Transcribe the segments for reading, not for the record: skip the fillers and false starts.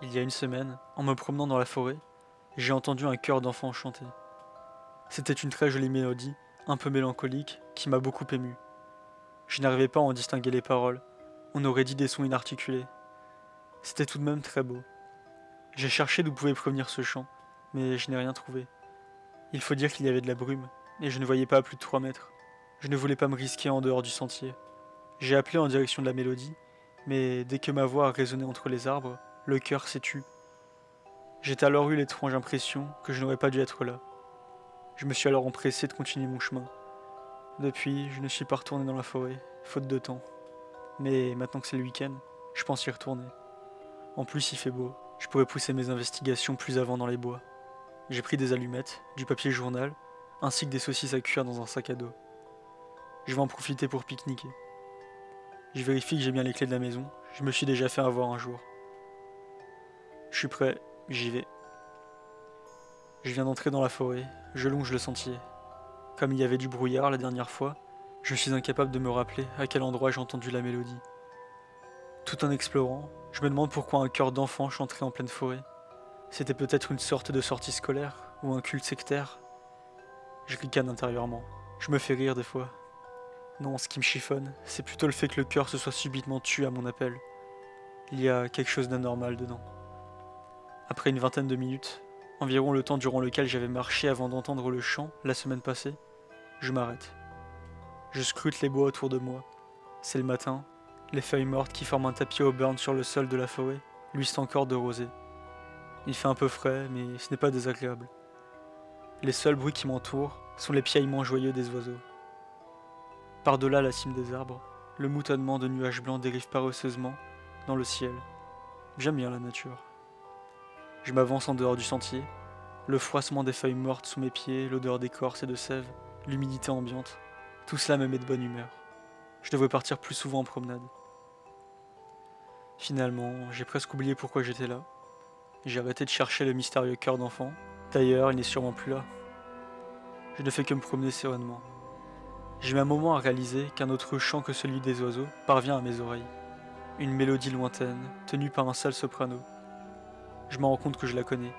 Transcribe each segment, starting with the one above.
Il y a une semaine, en me promenant dans la forêt, j'ai entendu un chœur d'enfant chanter. C'était une très jolie mélodie, un peu mélancolique, qui m'a beaucoup ému. Je n'arrivais pas à en distinguer les paroles, on aurait dit des sons inarticulés. C'était tout de même très beau. J'ai cherché d'où pouvait provenir ce chant, mais je n'ai rien trouvé. Il faut dire qu'il y avait de la brume, et je ne voyais pas à plus de 3 mètres. Je ne voulais pas me risquer en dehors du sentier. J'ai appelé en direction de la mélodie, mais dès que ma voix a résonné entre les arbres, le chœur s'est tu. J'ai alors eu l'étrange impression que je n'aurais pas dû être là. Je me suis alors empressé de continuer mon chemin. Depuis, je ne suis pas retourné dans la forêt, faute de temps. Mais maintenant que c'est le week-end, je pense y retourner. En plus, il fait beau. Je pourrais pousser mes investigations plus avant dans les bois. J'ai pris des allumettes, du papier journal, ainsi que des saucisses à cuire dans un sac à dos. Je vais en profiter pour pique-niquer. Je vérifie que j'ai bien les clés de la maison. Je me suis déjà fait avoir un jour. Je suis prêt, j'y vais. Je viens d'entrer dans la forêt, je longe le sentier. Comme il y avait du brouillard la dernière fois, je suis incapable de me rappeler à quel endroit j'ai entendu la mélodie. Tout en explorant, je me demande pourquoi un chœur d'enfant chanterait en pleine forêt. C'était peut-être une sorte de sortie scolaire ou un culte sectaire. Je ricane intérieurement. Je me fais rire des fois. Non, ce qui me chiffonne, c'est plutôt le fait que le chœur se soit subitement tué à mon appel. Il y a quelque chose d'anormal dedans. Après une vingtaine de minutes, environ le temps durant lequel j'avais marché avant d'entendre le chant la semaine passée, je m'arrête. Je scrute les bois autour de moi. C'est le matin, les feuilles mortes qui forment un tapis auburn sur le sol de la forêt luisent encore de rosée. Il fait un peu frais, mais ce n'est pas désagréable. Les seuls bruits qui m'entourent sont les piaillements joyeux des oiseaux. Par-delà la cime des arbres, le moutonnement de nuages blancs dérive paresseusement dans le ciel. J'aime bien la nature. Je m'avance en dehors du sentier, le froissement des feuilles mortes sous mes pieds, l'odeur d'écorce et de sève, l'humidité ambiante, tout cela me met de bonne humeur. Je devrais partir plus souvent en promenade. Finalement, j'ai presque oublié pourquoi j'étais là. J'ai arrêté de chercher le mystérieux cœur d'enfant. D'ailleurs, il n'est sûrement plus là. Je ne fais que me promener sereinement. J'ai mis un moment à réaliser qu'un autre chant que celui des oiseaux parvient à mes oreilles. Une mélodie lointaine, tenue par un seul soprano. Je me rends compte que je la connais.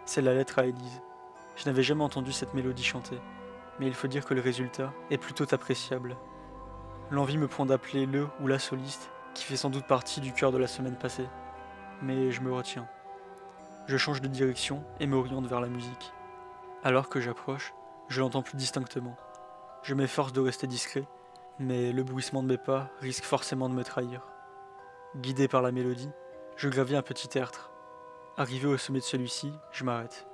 C'est la lettre à Élise. Je n'avais jamais entendu cette mélodie chanter, mais il faut dire que le résultat est plutôt appréciable. L'envie me prend d'appeler le ou la soliste, qui fait sans doute partie du chœur de la semaine passée. Mais je me retiens. Je change de direction et m'oriente vers la musique. Alors que j'approche, je l'entends plus distinctement. Je m'efforce de rester discret, mais le bruissement de mes pas risque forcément de me trahir. Guidé par la mélodie, je gravis un petit tertre. Arrivé au sommet de celui-ci, je m'arrête.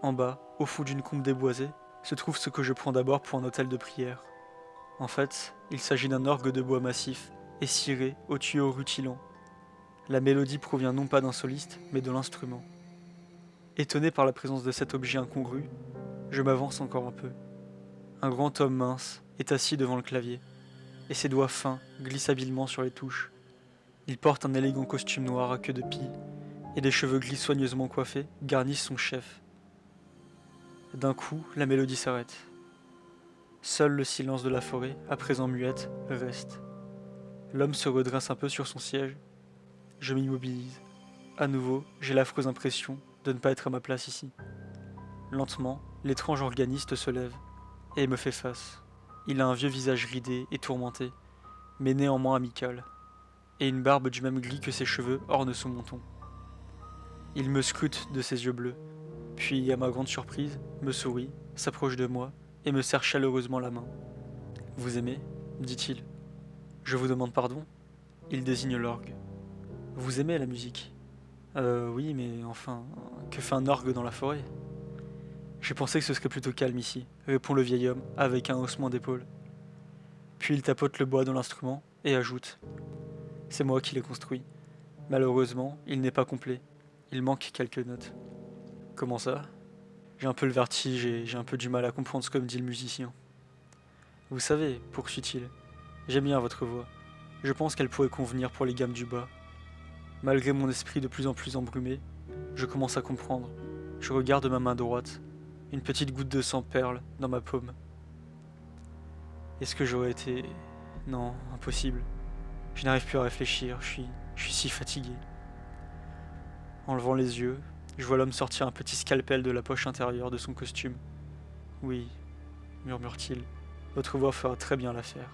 En bas, au fond d'une combe déboisée, se trouve ce que je prends d'abord pour un autel de prière. En fait, il s'agit d'un orgue de bois massif et ciré au tuyau rutilant. La mélodie provient non pas d'un soliste, mais de l'instrument. Étonné par la présence de cet objet incongru, je m'avance encore un peu. Un grand homme mince est assis devant le clavier, et ses doigts fins glissent habilement sur les touches. Il porte un élégant costume noir à queue de pie, et des cheveux gris soigneusement coiffés garnissent son chef. D'un coup, la mélodie s'arrête. Seul le silence de la forêt, à présent muette, reste. L'homme se redresse un peu sur son siège. Je m'immobilise. À nouveau, j'ai l'affreuse impression de ne pas être à ma place ici. Lentement, l'étrange organiste se lève et me fait face. Il a un vieux visage ridé et tourmenté, mais néanmoins amical, et une barbe du même gris que ses cheveux orne son menton. Il me scrute de ses yeux bleus, puis, à ma grande surprise, me sourit, s'approche de moi et me serre chaleureusement la main. Vous aimez dit-il. Je vous demande pardon. Il désigne l'orgue. Vous aimez la musique? Oui, mais enfin, que fait un orgue dans la forêt? J'ai pensé que ce serait plutôt calme ici, répond le vieil homme avec un haussement d'épaule. Puis il tapote le bois dans l'instrument et ajoute. C'est moi qui l'ai construit. Malheureusement, il n'est pas complet. Il manque quelques notes. Comment ça? J'ai un peu le vertige et j'ai un peu du mal à comprendre ce que me dit le musicien. Vous savez, poursuit-il, j'aime bien votre voix. Je pense qu'elle pourrait convenir pour les gammes du bas. Malgré mon esprit de plus en plus embrumé, je commence à comprendre. Je regarde ma main droite. Une petite goutte de sang perle dans ma paume. Est-ce que j'aurais été... Non, impossible. Je n'arrive plus à réfléchir, je suis si fatigué. En levant les yeux, je vois l'homme sortir un petit scalpel de la poche intérieure de son costume. Oui, murmure-t-il, votre voix fera très bien l'affaire.